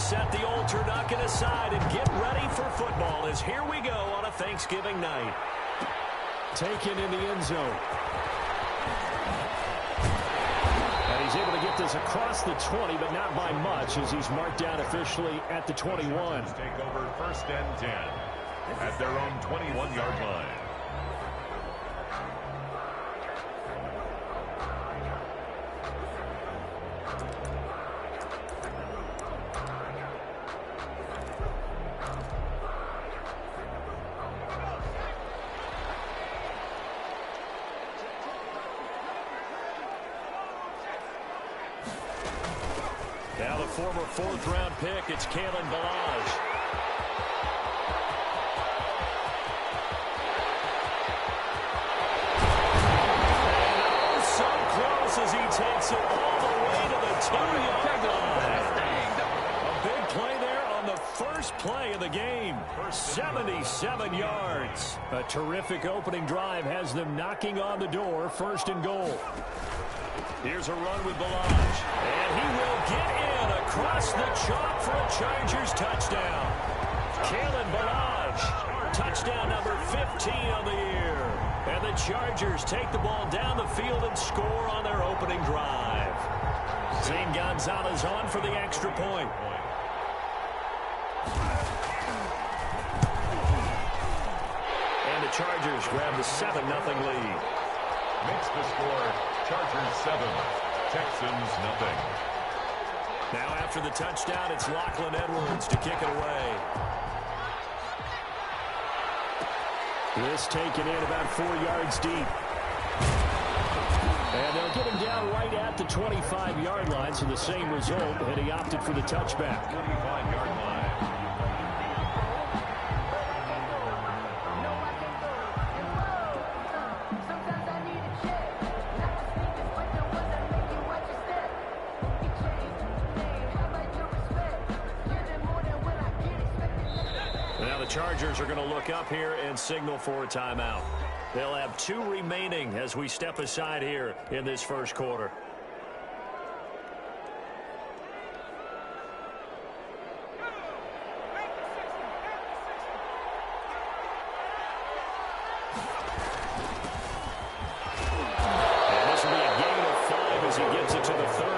set the old turducken aside and get ready for football as here we go on a Thanksgiving night. Taken in the end zone. And he's able to get this across the 20, but not by much as he's marked down officially at the 21. Take over 1st and 10 at their own 21-yard line. Now the former 4th-round pick, it's Kalen Balaj. And oh, so close as he takes it all the way to the 2-yard line. A big play there on the first play of the game. 77 yards. A terrific opening drive has them knocking on the door, 1st and goal. Here's a run with Balaj, and he will get in across the chalk for a Chargers touchdown. Kalen Balaj, touchdown number 15 on the year. And the Chargers take the ball down the field and score on their opening drive. Zane Gonzalez on for the extra point. And the Chargers grab the 7-0 lead. Makes the score Chargers 7, Texans nothing. Now after the touchdown, it's Lachlan Edwards to kick it away. This taken in about 4 yards deep. And they'll get him down right at the 25-yard line, so the same result, and he opted for the touchback. 25-yard line. Chargers are going to look up here and signal for a timeout. They'll have 2 remaining as we step aside here in this first quarter. And this will be a gain of 5 as he gets it to the 30.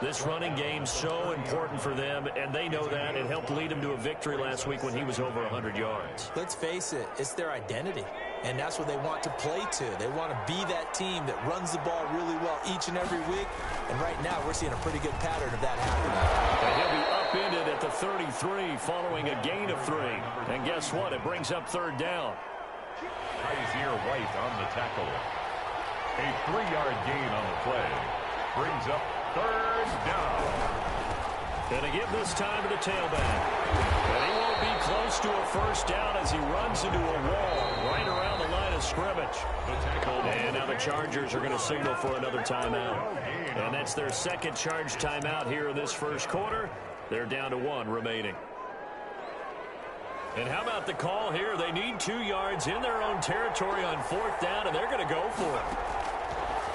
This running game so important for them, and they know that. It helped lead him to a victory last week when he was over 100 yards. Let's face it, it's their identity, and that's what they want to play to. They want to be that team that runs the ball really well each and every week, and right now we're seeing a pretty good pattern of that happening. And he'll be upended at the 33 following a gain of 3. And guess what? It brings up 3rd down. Kaiser White on the tackle. A 3-yard gain on the play. Brings up 3rd down. And to give this time to the tailback. And he won't be close to a 1st down as he runs into a wall right around the line of scrimmage. And now the Chargers are going to signal for another timeout. And that's their 2nd charge timeout here in this first quarter. They're down to 1 remaining. And how about the call here? They need 2 yards in their own territory on 4th down, and they're going to go for it.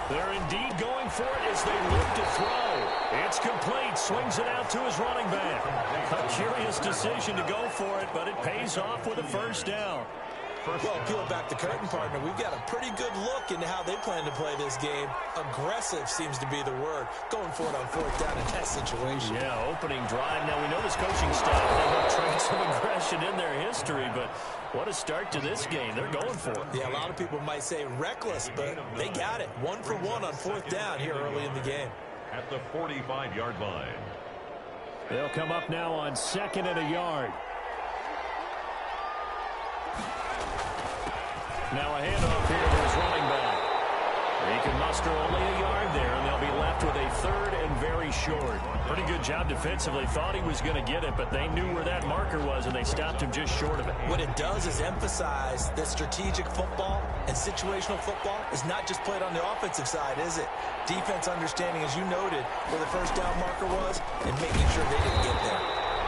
They're indeed going for it as they look to throw. It's complete. Swings it out to his running back. A curious decision to go for it, but it pays off with a 1st down. Well, peel back the curtain, partner. We've got a pretty good look into how they plan to play this game. Aggressive seems to be the word. Going for it on 4th down in that situation. Yeah, opening drive. Now, we know this coaching staff, they have trained some aggression in their history, but what a start to this game. They're going for it. Yeah, a lot of people might say reckless, but they got it. 1 for 1 on 4th down here early in the game. At the 45-yard line. They'll come up now on 2nd and a yard. Now a handoff here to his running back. He can muster only a yard there, and they'll be left with a 3rd and very short. Pretty good job defensively. Thought he was going to get it, but they knew where that marker was, and they stopped him just short of it. What it does is emphasize that strategic football and situational football is not just played on the offensive side, is it? Defense understanding, as you noted, where the 1st down marker was and making sure they didn't get there.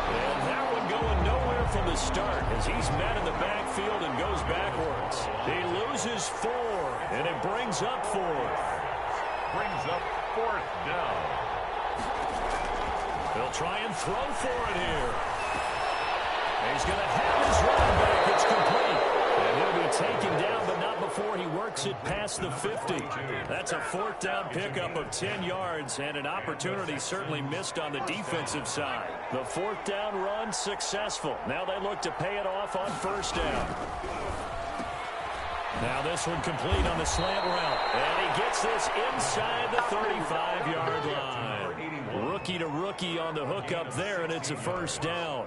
And that one going nowhere from the start as he's met in the backfield and goes backwards. He loses 4, and it brings up 4th. Brings up 4th down. He'll try and throw for it here. He's going to have his run back. It's complete. And he'll be taken down, but not before he works it past the 50. That's a fourth down pickup of 10 yards, and an opportunity certainly missed on the defensive side. The fourth down run successful. Now they look to pay it off on first down. Now this one complete on the slant route. And he gets this inside the 35-yard line. Rookie to rookie on the hookup there, and it's a first down.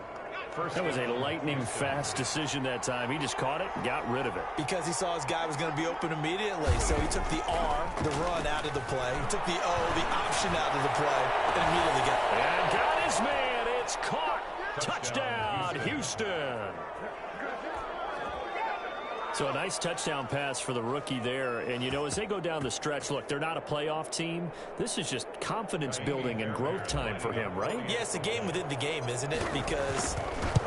That was a lightning-fast decision that time. He just caught it and got rid of it. Because he saw his guy was going to be open immediately. So he took the R, the run, out of the play. He took the O, the option, out of the play, and immediately got it. And got his man. It's caught. Touchdown, Houston. So a nice touchdown pass for the rookie there. And, you know, as they go down the stretch, look, they're not a playoff team. This is just confidence building and growth time for him, right? Yeah, it's a game within the game, isn't it? Because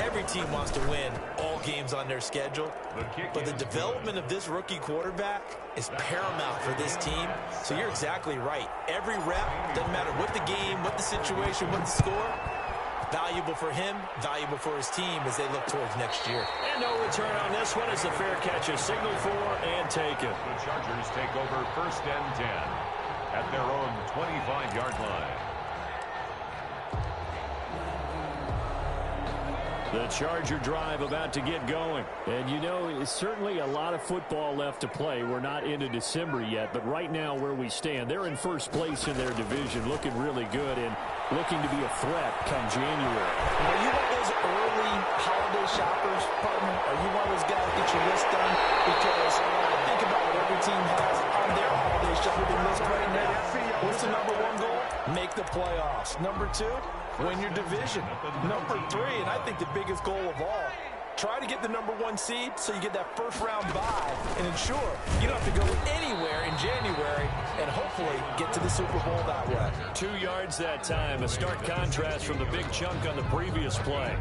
every team wants to win all games on their schedule. But the development of this rookie quarterback is paramount for this team. So you're exactly right. Every rep, doesn't matter what the game, what the situation, what the score, valuable for him, valuable for his team as they look towards next year. And no return on this one as the fair catch is signaled for and taken. The Chargers take over first and 10 at their own 25-yard line. The Charger drive about to get going. And, you know, it's certainly a lot of football left to play. We're not into December yet, but right now where we stand, they're in first place in their division, looking really good and looking to be a threat come January. Are you one of those early holiday shoppers, partner? Are you one of those guys get your list done? Because I think about what every team has on their holiday shopping list right now. What's the number one goal? Make the playoffs. Number two, win your division. Number three, and I think the biggest goal of all, try to get the number one seed so you get that first round bye and ensure you don't have to go anywhere in January and hopefully get to the Super Bowl that way. 2 yards that time, a stark contrast from the big chunk on the previous play.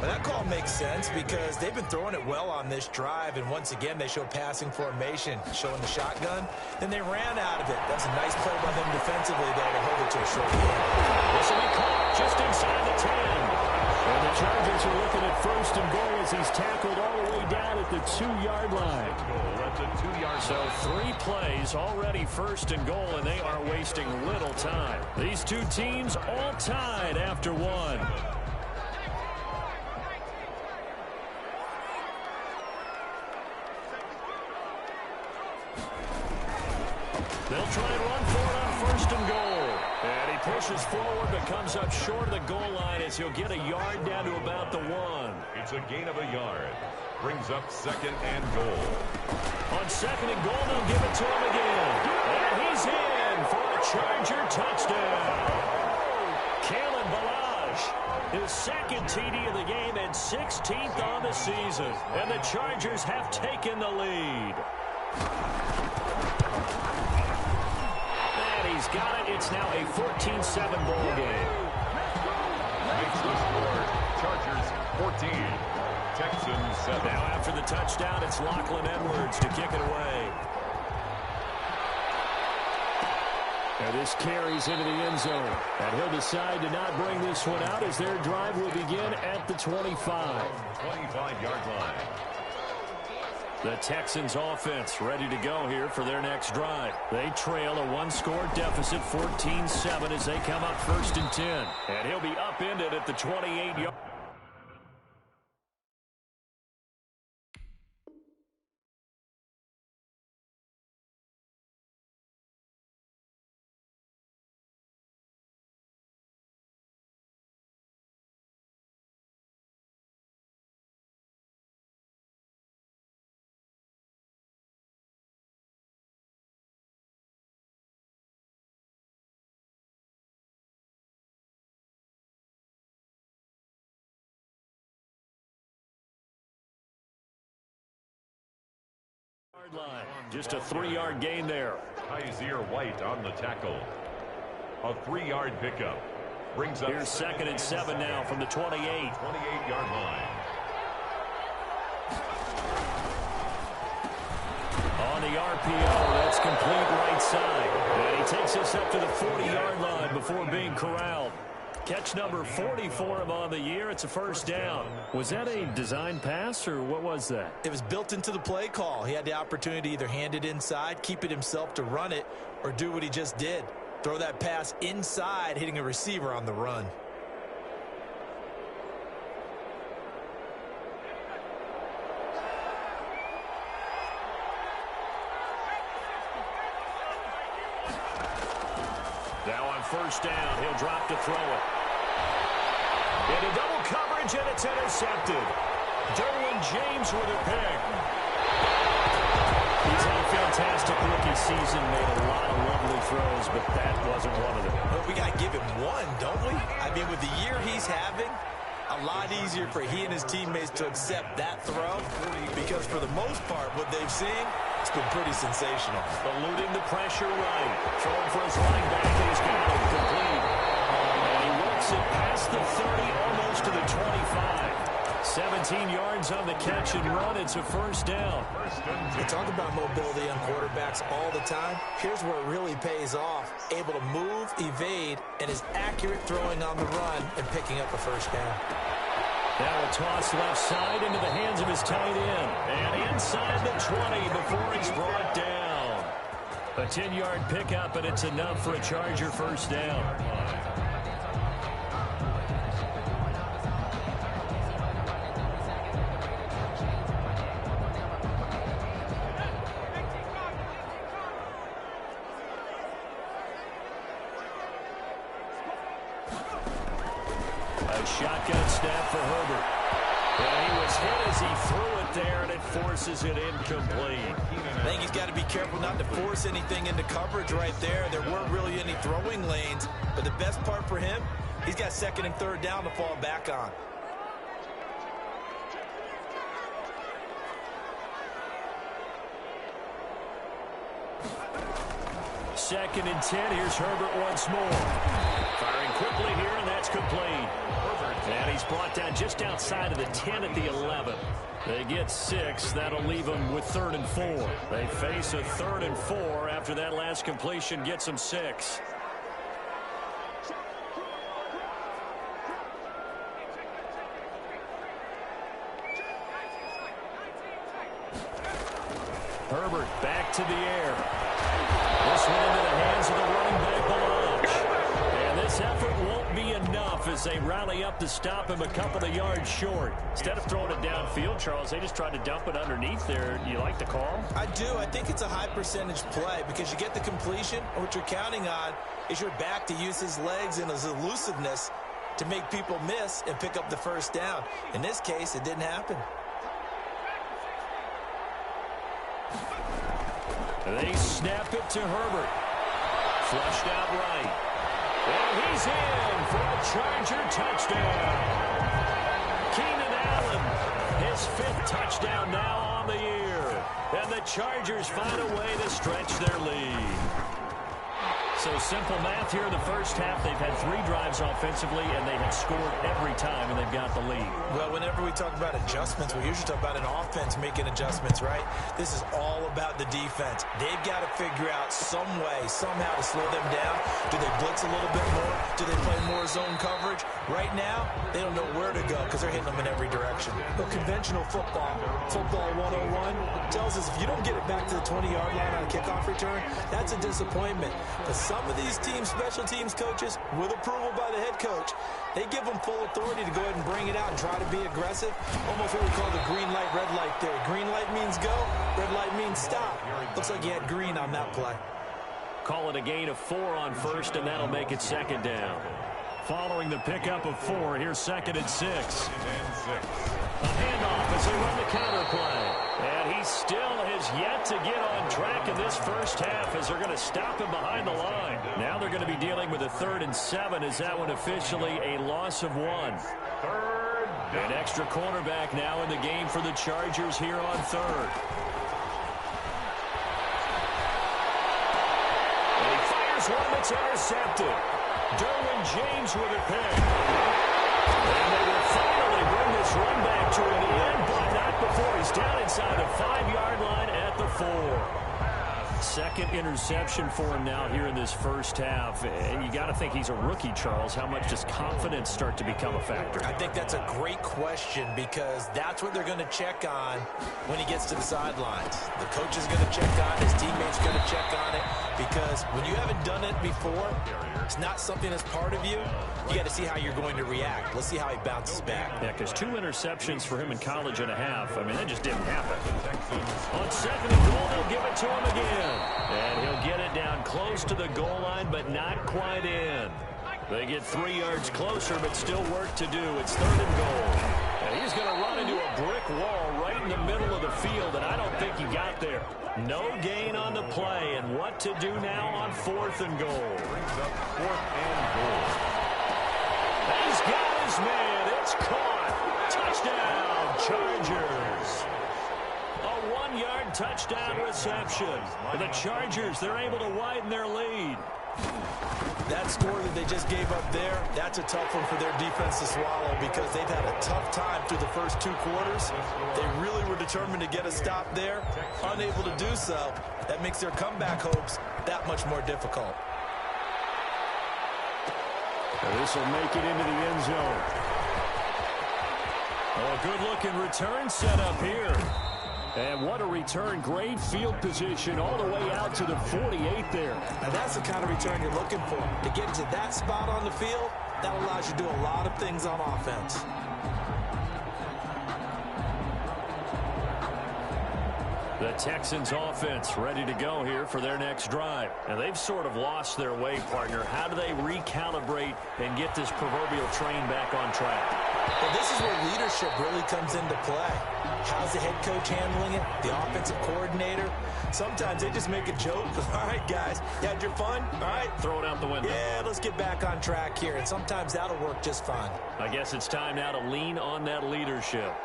Well, that call makes sense because they've been throwing it well on this drive, and once again they show passing formation, showing the shotgun. Then they ran out of it. That's a nice play by them defensively, though, to hold it to a short game. This will be caught just inside the 10. And the Chargers are looking at first and goal as he's tackled all the way down at the 2-yard line. So 3 plays already first and goal, and they are wasting little time. These two teams all tied after one. They'll try and run for it on first and goal. And he pushes forward but comes up short of the goal line as he'll get a yard down to about the 1. It's a gain of a yard. Brings up second and goal. On second and goal, they'll give it to him again. And he's in for a Charger touchdown. Kalen Ballage, his second TD of the game and 16th on the season. And the Chargers have taken the lead. He's got it. It's now a 14-7 ball game. Makes the score. Chargers 14. Texans 7. Now after the touchdown, it's Lachlan Edwards to kick it away. And this carries into the end zone. And he'll decide to not bring this one out as their drive will begin at the 25. 25-yard line. The Texans offense ready to go here for their next drive. They trail a 1-score deficit, 14-7, as they come up first and 10. And he'll be upended at the 28-yard. Line. Just a 3-yard gain there. Kaiser White on the tackle. A 3-yard pickup. Brings up. Here's second and 7 now from the 28. 28-yard line. On the RPO, that's complete right side. And he takes us up to the 40-yard line before being corralled. Catch number 40 for him on the year. It's a first down. Was that a design pass, or what was that? It was built into the play call. He had the opportunity to either hand it inside, keep it himself to run it, or do what he just did. Throw that pass inside, hitting a receiver on the run. Now on first down, he'll drop to throw it. Into double coverage, and it's intercepted. Derwin James with a pick. He's had a fantastic rookie season, made a lot of lovely throws, but that wasn't one of them. Well, we got to give him one, don't we? I mean, with the year he's having, a lot easier for he and his teammates to accept that throw, because for the most part, what they've seen, it's been pretty sensational. Eluding the pressure right. Throwing for his running back, and he's got it complete. And he works it past the 30, almost to the 25. 17 yards on the catch and run. It's a first down. We talk about mobility on quarterbacks all the time. Here's where it really pays off. Able to move, evade, and is accurate throwing on the run and picking up a first down. Now a toss left side into the hands of his tight end. And inside the 20 before he's brought down. A 10-yard pickup, and it's enough for a Charger first down. A shotgun snap for Herbert. And he was hit as he threw it there, and it forces it incomplete. I think he's got to be careful not to force anything into coverage right there. There weren't really any throwing lanes, but the best part for him, he's got second and third down to fall back on. Second and 10. Here's Herbert once more. Firing quickly here, and that's complete. And he's brought down just outside of the 10 at the 11. They get 6. That'll leave them with 3rd and 4. They face a 3rd and 4 after that last completion gets them 6. Herbert back to the air. This one into the hands of the running back Balazs. And this effort won't be enough as they rally up to stop him a couple of yards short. Instead of throwing it downfield, Charles, they just tried to dump it underneath there. Do you like the call? I do. I think it's a high percentage play because you get the completion, and what you're counting on is your back to use his legs and his elusiveness to make people miss and pick up the first down. In this case, it didn't happen. They snap it to Herbert. Flushed out right. And he's in for a Charger touchdown. Keenan Allen, his 5th touchdown now on the year. And the Chargers find a way to stretch their lead. So simple math here in the first half. They've had 3 drives offensively, and they have scored every time, and they've got the lead. Well, whenever we talk about adjustments, we usually talk about an offense making adjustments, right? This is all about the defense. They've got to figure out some way, somehow to slow them down. Do they blitz a little bit more? Do they play more zone coverage? Right now, they don't know where to go because they're hitting them in every direction. But conventional football 101, tells us if you don't get it back to the 20-yard line on a kickoff return, that's a disappointment. But some of these teams, special teams coaches, with approval by the head coach, they give them full authority to go ahead and bring it out and try to be aggressive. Almost what we call the green light, red light theory. Green light means go, red light means stop. Looks like you had green on that play. Call it a gain of 4 on first, and that'll make it 2nd down. Following the pickup of 4, here's 2nd and 6. A handoff as they run the counter play. And he still has yet to get on track in this first half as they're going to stop him behind the line. Now they're going to be dealing with a 3rd and 7. Is that one officially a loss of 1? An extra cornerback now in the game for the Chargers here on 3rd. And he fires one that's intercepted. Derwin James with a pick. And they will finally bring this run back to an end, but not before he's down inside the 5-yard line at the 4. Second interception for him now here in this first half. And you got to think he's a rookie, Charles. How much does confidence start to become a factor? I think that's a great question because that's what they're going to check on when he gets to the sidelines. The coach is going to check on it. His teammates are going to check on it because when you haven't done it before, it's not something that's part of you. You got to see how you're going to react. Let's see how he bounces back. Yeah, because 2 interceptions for him in college and a half. I mean, that just didn't happen. On second and goal, they'll give it to him again. And he'll get it down close to the goal line, but not quite in. They get 3 yards closer, but still work to do. It's third and goal. And he's going to run into a brick wall right in the middle of the field, and I don't think he got there. No gain on the play, and what to do now on fourth and goal. Brings up fourth and goal. He's got his man. It's caught. Touchdown, Chargers. A 1-yard touchdown reception. The Chargers, they're able to widen their lead. That score that they just gave up there, that's a tough one for their defense to swallow because they've had a tough time through the first 2 quarters. They really were determined to get a stop there, unable to do so. That makes their comeback hopes that much more difficult. This will make it into the end zone. Oh, a good-looking return set up here. And what a return. Great field position all the way out to the 48 there. And that's the kind of return you're looking for. To get to that spot on the field, that allows you to do a lot of things on offense. The Texans offense ready to go here for their next drive. And they've sort of lost their way, partner. How do they recalibrate and get this proverbial train back on track? Well, this is where leadership really comes into play. How's the head coach handling it? The offensive coordinator? Sometimes they just make a joke. All right, guys, you had your fun? All right. Throw it out the window. Yeah, let's get back on track here. And sometimes that'll work just fine. I guess it's time now to lean on that leadership.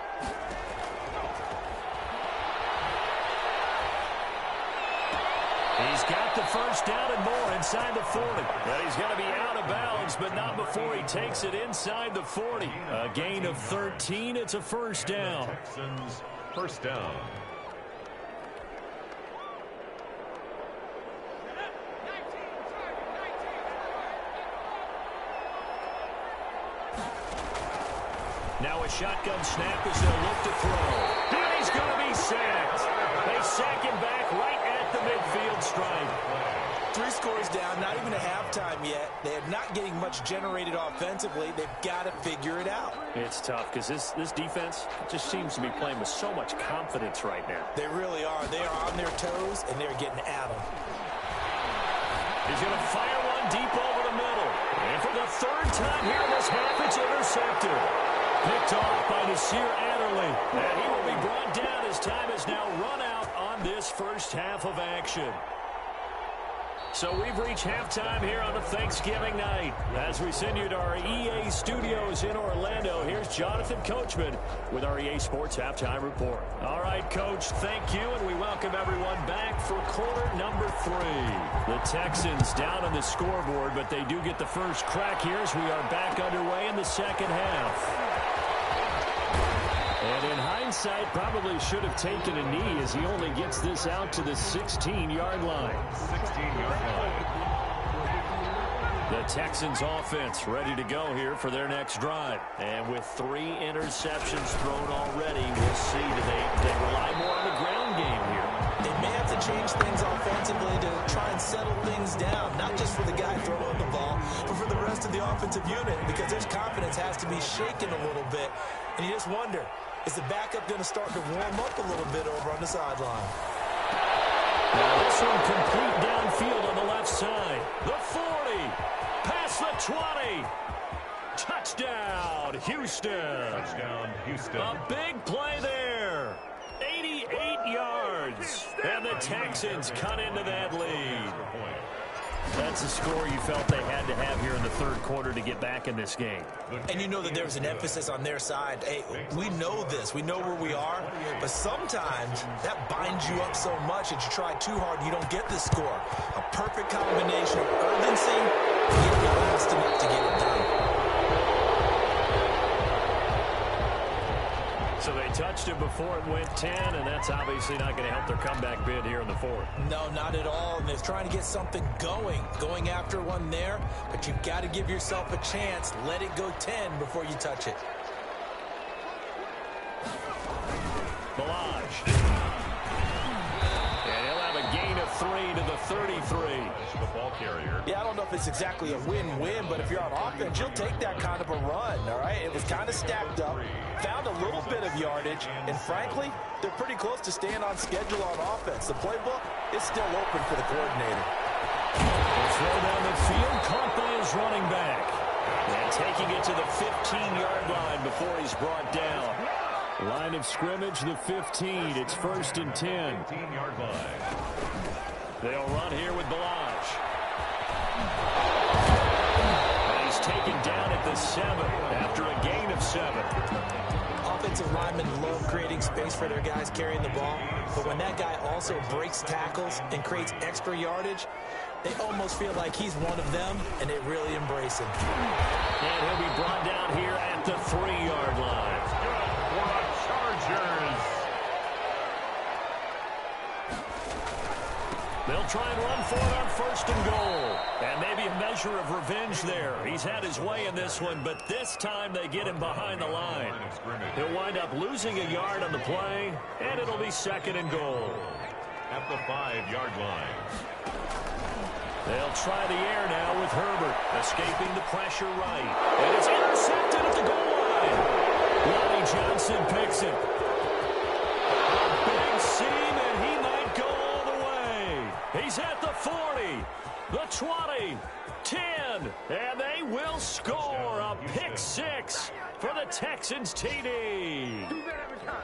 He's got the first down and more inside the 40. Well, he's going to be out of bounds, but not before he takes it inside the 40. A gain of 13. It's a first down. Texans first down. Now a shotgun snap as they'll look to throw. And he's going to be sacked. They sack him back right at the midfield stripe. 3 scores down, not even a halftime yet. They are not getting much generated offensively. They've got to figure it out. It's tough because this defense just seems to be playing with so much confidence right now. They really are. They are on their toes, and they're getting at them. He's going to fire one deep over the middle. And for the 3rd time here in this half, it's intercepted. Picked off by Nasir Adderley. And he will be brought down as time is now run out on this first half of action. So we've reached halftime here on a Thanksgiving night. As we send you to our EA studios in Orlando, here's Jonathan Coachman with our EA Sports Halftime Report. All right, Coach, thank you, and we welcome everyone back for quarter number 3. The Texans down on the scoreboard, but they do get the first crack here as we are back underway in the second half. And in hindsight, probably should have taken a knee as he only gets this out to the 16-yard line. 16-yard line. The Texans offense ready to go here for their next drive. And with 3 interceptions thrown already, we'll see. Do they rely more on the ground game here? They may have to change things offensively to try and settle things down, not just for the guy throwing the ball, but for the rest of the offensive unit, because their confidence has to be shaken a little bit. And you just wonder, is the backup going to start to warm up a little bit over on the sideline? Now this one complete downfield on the left side. The 40, past the 20. Touchdown, Houston. Touchdown, Houston. A big play there. 88 yards. And the Texans cut into that lead. That's a score you felt they had to have here in the 3rd quarter to get back in this game. And you know that there's an emphasis on their side. Hey, we know this. We know where we are. But sometimes that binds you up so much that you try too hard and you don't get the score. A perfect combination of urgency and last enough to get it done. So they touched it before it went 10, and that's obviously not going to help their comeback bid here in the fourth. No, not at all. And they're trying to get something going after one there. But you've got to give yourself a chance. Let it go 10 before you touch it. Balaj. And he'll have a gain of 3 to the 33. The ball carrier. Yeah, I don't know if it's exactly a win-win, but if you're on offense, you'll take that kind of a run, all right? It was kind of stacked up, found a little bit of yardage, and frankly, they're pretty close to staying on schedule on offense. The playbook is still open for the coordinator. The throw down the field, caught by his running back. And taking it to the 15-yard line before he's brought down. Line of scrimmage, the 15. It's 1st and 10. 15-yard line. They'll run here with Balaj. And he's taken down at the 7 after a gain of 7. Offensive linemen love creating space for their guys carrying the ball, but when that guy also breaks tackles and creates extra yardage, they almost feel like he's one of them, and they really embrace him. And he'll be brought down here at the 3-yard line. For the Chargers. They'll try and run for it on 1st and goal. And maybe a measure of revenge there. He's had his way in this one, but this time they get him behind the line. He'll wind up losing a yard on the play, and it'll be 2nd and goal. At the 5-yard line. They'll try the air now with Herbert, escaping the pressure right. And it's intercepted at the goal line. Lonnie Johnson picks it. A big seam, and he might go all the way. He's at the 40, the 20, 10, and they will score a pick 6 for the Texans TD.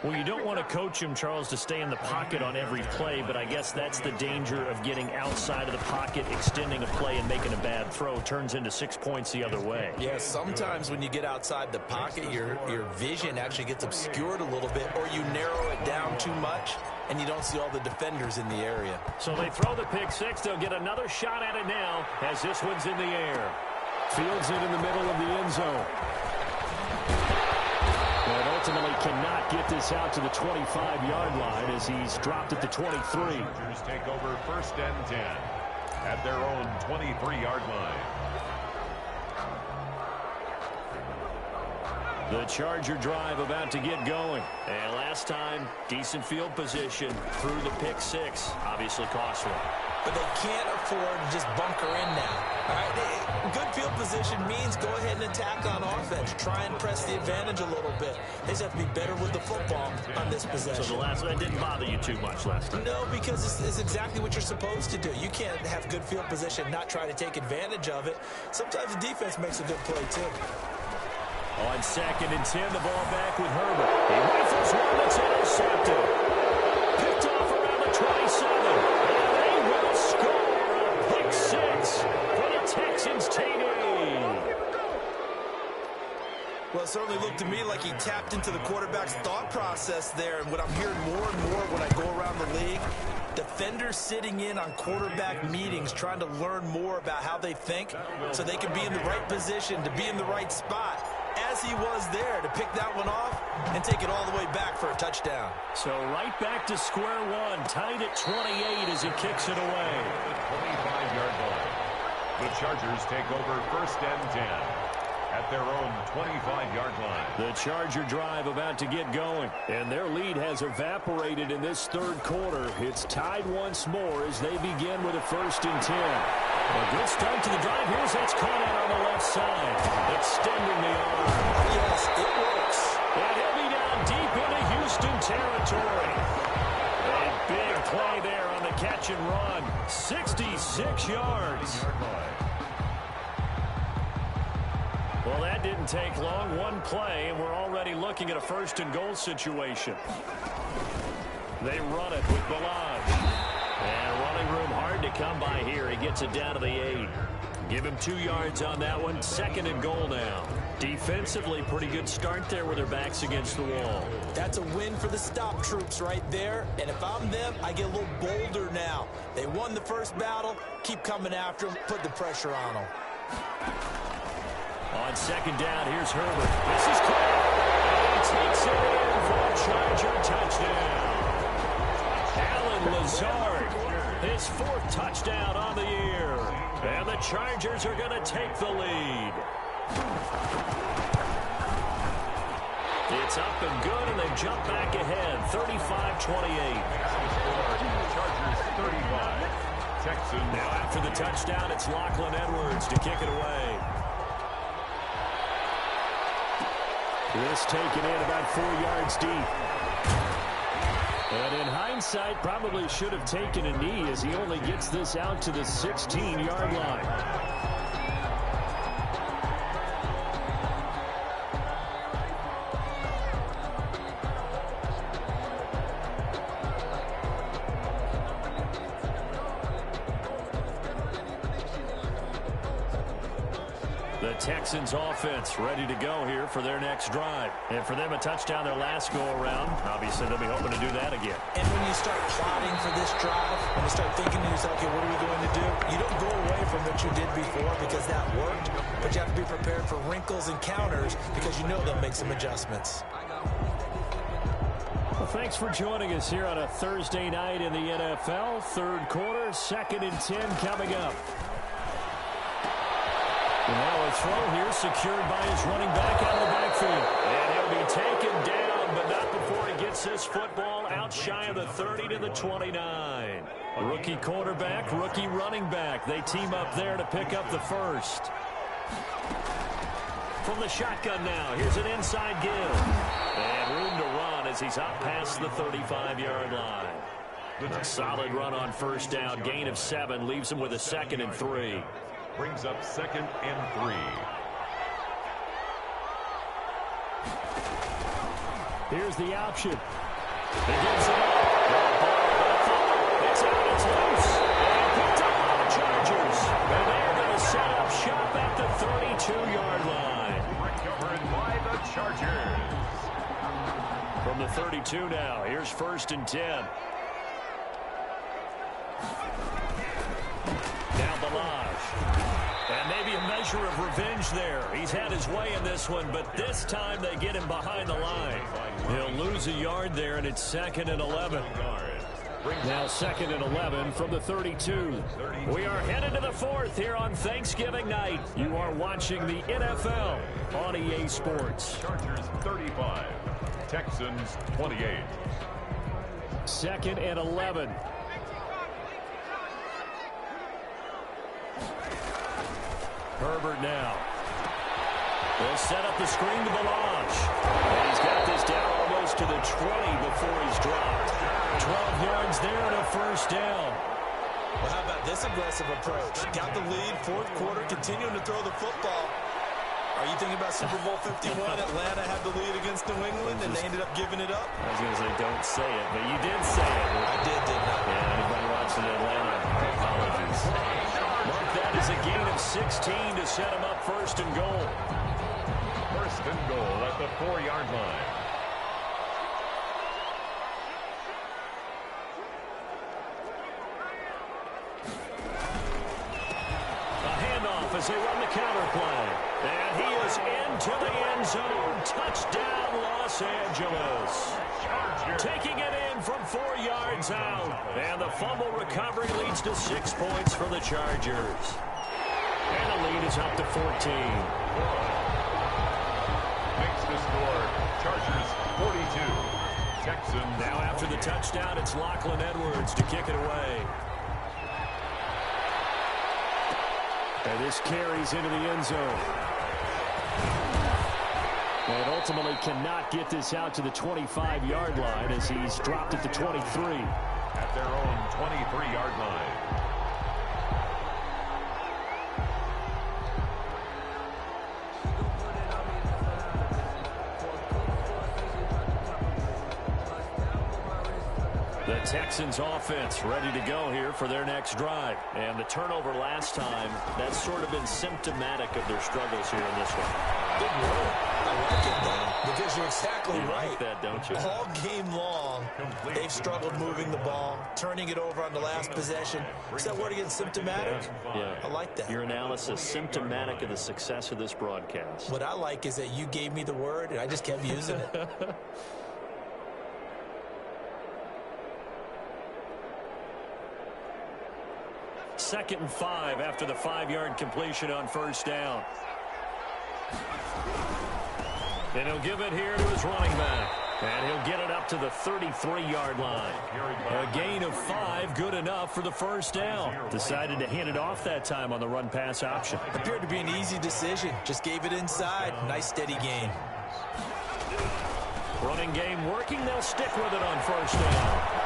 Well, you don't want to coach him, Charles, to stay in the pocket on every play, but I guess that's the danger of getting outside of the pocket, extending a play, and making a bad throw. Turns into 6 points the other way. Yeah, sometimes when you get outside the pocket, your vision actually gets obscured a little bit, or you narrow it down too much, and you don't see all the defenders in the area. So they throw the pick 6. They'll get another shot at it now as this one's in the air. Fields it in the middle of the end zone. But ultimately cannot get this out to the 25-yard line as he's dropped at the 23. Chargers take over 1st and 10 at their own 23-yard line. The Charger drive about to get going. And last time, decent field position through the pick 6. Obviously cost one. But they can't afford to just bunker in now. All right? Good field position means go ahead and attack on offense. Try and press the advantage a little bit. They just have to be better with the football on this possession. So that didn't bother you too much last time? No, because it's exactly what you're supposed to do. You can't have good field position, not try to take advantage of it. Sometimes the defense makes a good play, too. On 2nd and 10, the ball back with Herbert. He rifles one that's intercepted. Picked off around the 27. And they will score a pick 6 for the Texans TD. Well, it certainly looked to me like he tapped into the quarterback's thought process there. And what I'm hearing more and more when I go around the league, defenders sitting in on quarterback meetings trying to learn more about how they think so they can be in the right position to be in the right spot, as he was there to pick that one off and take it all the way back for a touchdown. So right back to square one, tied at 28 as he kicks it away. 25-yard line. The Chargers take over 1st and 10 at their own 25-yard line. The Charger drive about to get going, and their lead has evaporated in this 3rd quarter. It's tied once more as they begin with a 1st and 10. A good start to the drive. Here's that's caught out on the left side, extending the arm. Yes, it works. And he'll be down deep into Houston territory. A big play there on the catch and run. 66 yards. Well, that didn't take long. One play, and we're already looking at a 1st and goal situation. They run it with Balaj. And running room hard to come by here. He gets it down to the 8. Give him 2 yards on that one. 2nd and goal now. Defensively, pretty good start there with their backs against the wall. That's a win for the stop troops right there. And if I'm them, I get a little bolder now. They won the first battle. Keep coming after them. Put the pressure on them. On 2nd down, here's Herbert. This is caught. takes it in for a Charger touchdown. Alan Lazard, his 4th touchdown on the year. And the Chargers are going to take the lead. It's up and good, and they jump back ahead, 35-28. Chargers 35. Texans. Now after the touchdown, it's Lachlan Edwards to kick it away. This taken in about 4 yards deep. And in hindsight, probably should have taken a knee as he only gets this out to the 16-yard line. The Texans offense ready to go here for their next drive. And for them, a touchdown their last go-around. Obviously, they'll be hoping to do that again. And when you start plotting for this drive, when you start thinking to yourself, okay, what are we going to do? You don't go away from what you did before because that worked, but you have to be prepared for wrinkles and counters because you know they'll make some adjustments. Well, thanks for joining us here on a Thursday night in the NFL. 3rd quarter, 2nd and 10 coming up. And now a throw here secured by his running back out of the backfield. And he'll be taken down, but not before he gets this football out shy of the 30 to the 29. Rookie quarterback, rookie running back. They team up there to pick up the first. From the shotgun now, here's an inside give. And room to run as he's out past the 35-yard line. A solid run on first down. Gain of 7 leaves him with a 2nd and 3. Brings up 2nd and 3. Here's the option. He gives it up. It's out. It's loose. And picked up by the Chargers. And they're going to set up shop at the 32-yard line. Recovered by the Chargers. From the 32 now. Here's 1st and 10. Now Balaj. And maybe a measure of revenge there. He's had his way in this one, but this time they get him behind the line. He'll lose a yard there, and it's 2nd and 11. Now 2nd and 11 from the 32. We are headed to the 4th here on Thanksgiving night. You are watching the NFL on EA Sports. Chargers 35. Texans 28. 2nd and 11. Herbert now. They'll set up the screen to Balaj. And he's got this down almost to the 20 before he's dropped. 12 yards there and a first down. Well, how about this aggressive approach? Got the lead, 4th quarter, continuing to throw the football. Are you thinking about Super Bowl 51? Atlanta had the lead against New England, and they ended up giving it up? I was going to say, don't say it, but you did say it. I didn't I? Yeah, anybody watching Atlanta, apologies. Mark that as a gain of 16 to set him up 1st and goal. 1st and goal at the 4-yard line. A handoff as they run the counter play. And he is into the end zone. Touchdown, Los Angeles. Taking it in from 4 yards out. And the fumble recovery leads to 6 points for the Chargers. And the lead is up to 14. Makes the score. Chargers 42. Texans. Now after the touchdown, it's Lachlan Edwards to kick it away. And this carries into the end zone. And ultimately cannot get this out to the 25-yard line as he's dropped at the 23. At their own 23-yard line. The Texans offense ready to go here for their next drive. And the turnover last time, that's sort of been symptomatic of their struggles here in this one. Big word. I like it, though, because you're exactly right. Like that, don't you? All game long, they've struggled moving the ball, turning it over on the last possession. Is that word again, symptomatic? Yeah. I like that. Your analysis, symptomatic of the success of this broadcast. What I like is that you gave me the word, and I just kept using it. Second and 5 after the 5-yard completion on first down. And he'll give it here to his running back. And he'll get it up to the 33-yard line. A gain of 5, good enough for the first down. Decided to hand it off that time on the run-pass option. Appeared to be an easy decision. Just gave it inside. Nice, steady gain. Running game working. They'll stick with it on first down.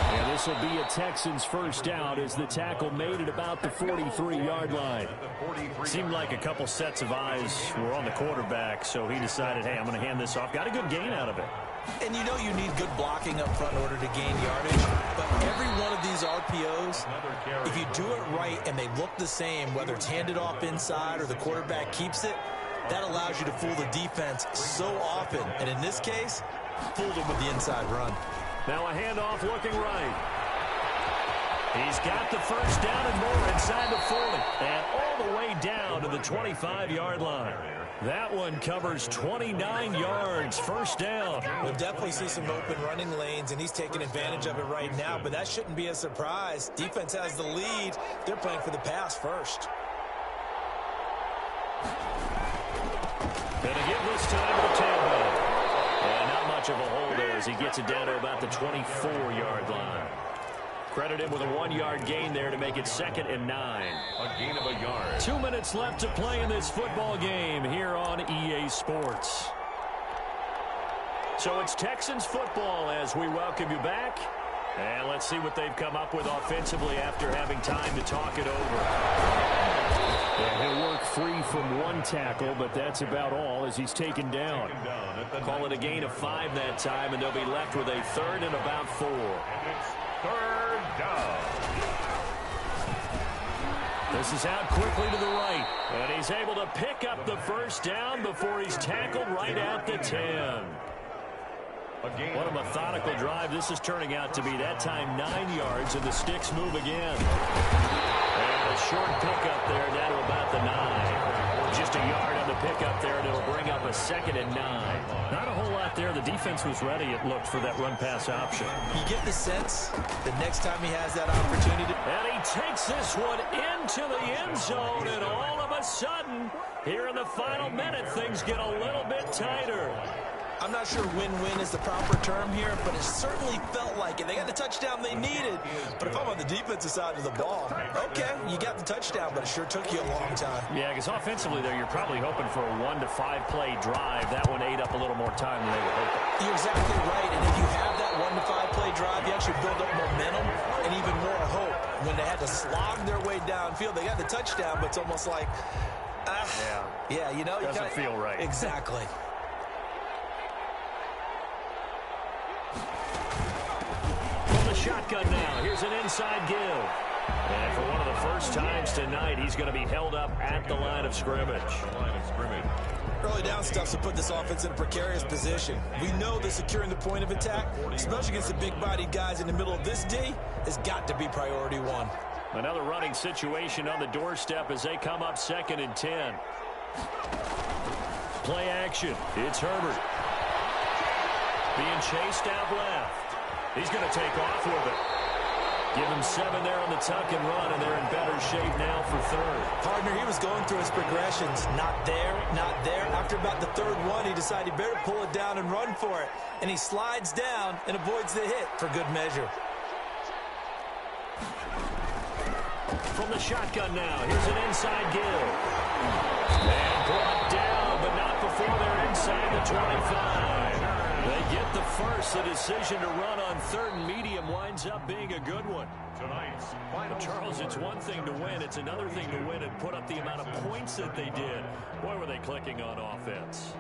And this will be a Texans first down as the tackle made it about the 43-yard line. Seemed like a couple sets of eyes were on the quarterback, so he decided, hey, I'm going to hand this off. Got a good gain out of it. And you know you need good blocking up front in order to gain yardage. But every one of these RPOs, if you do it right and they look the same, whether it's handed off inside or the quarterback keeps it, that allows you to fool the defense so often. And in this case, fooled them with the inside run. Now a handoff looking right. He's got the first down and more inside the 40. And all the way down to the 25-yard line. That one covers 29 yards. First down. We'll definitely see some open running lanes, and he's taking advantage of it right now. But that shouldn't be a surprise. Defense has the lead. They're playing for the pass first. Gonna give this time to the tailback. And not much of a hold there as he gets it down to about the 24-yard line. Credit him with a 1-yard gain there to make it 2nd and 9. A gain of a yard. 2 minutes left to play in this football game here on EA Sports. So it's Texans football as we welcome you back. And let's see what they've come up with offensively after having time to talk it over. Yeah, he'll work free from one tackle, but that's about all as he's taken down. Call it a gain of 5 that time, and they'll be left with a 3rd and about 4. And it's 3rd down. This is out quickly to the right, and he's able to pick up the first down before he's tackled right at the 10. What a methodical drive this is turning out to be. That time 9 yards, and the sticks move again. And a short pickup there down to about the 9. Just a yard on the pickup there, and it'll bring up a 2nd and 9. Not a whole lot there. The defense was ready, it looked, for that run-pass option. You get the sense that next time he has that opportunity. And he takes this one into the end zone, and all of a sudden, here in the final minute, things get a little bit tighter. I'm not sure win-win is the proper term here, but it certainly felt like it. They got the touchdown they needed. But if I'm on the defensive side of the ball, okay, you got the touchdown, but it sure took you a long time. Yeah, because offensively there, you're probably hoping for a 1 to 5 play drive. That one ate up a little more time than they were hoping. You're exactly right, and if you have that 1 to 5 play drive, you actually build up momentum and even more hope. When they had to slog their way downfield, they got the touchdown, but it's almost like, yeah, you know. Doesn't feel right. Exactly. Shotgun now. Here's an inside give. And for one of the first times tonight, he's going to be held up at the line of scrimmage. Early down stuff to put this offense in a precarious position. We know that securing the point of attack, especially against the big-bodied guys in the middle of this D, has got to be priority 1. Another running situation on the doorstep as they come up 2nd and 10. Play action. It's Herbert. Being chased out left. He's going to take off with it. Give him 7 there on the tuck and run, and they're in better shape now for 3rd. Partner, he was going through his progressions. Not there, not there. After about the 3rd one, he decided he better pull it down and run for it. And he slides down and avoids the hit for good measure. From the shotgun now, here's an inside give. And brought down, but not before they're inside the 25. They get the first. The decision to run on 3rd and medium winds up being a good one. Tonight's final. Charles, it's one thing to win. It's another thing to win and put up the amount of points that they did. Boy, were they clicking on offense.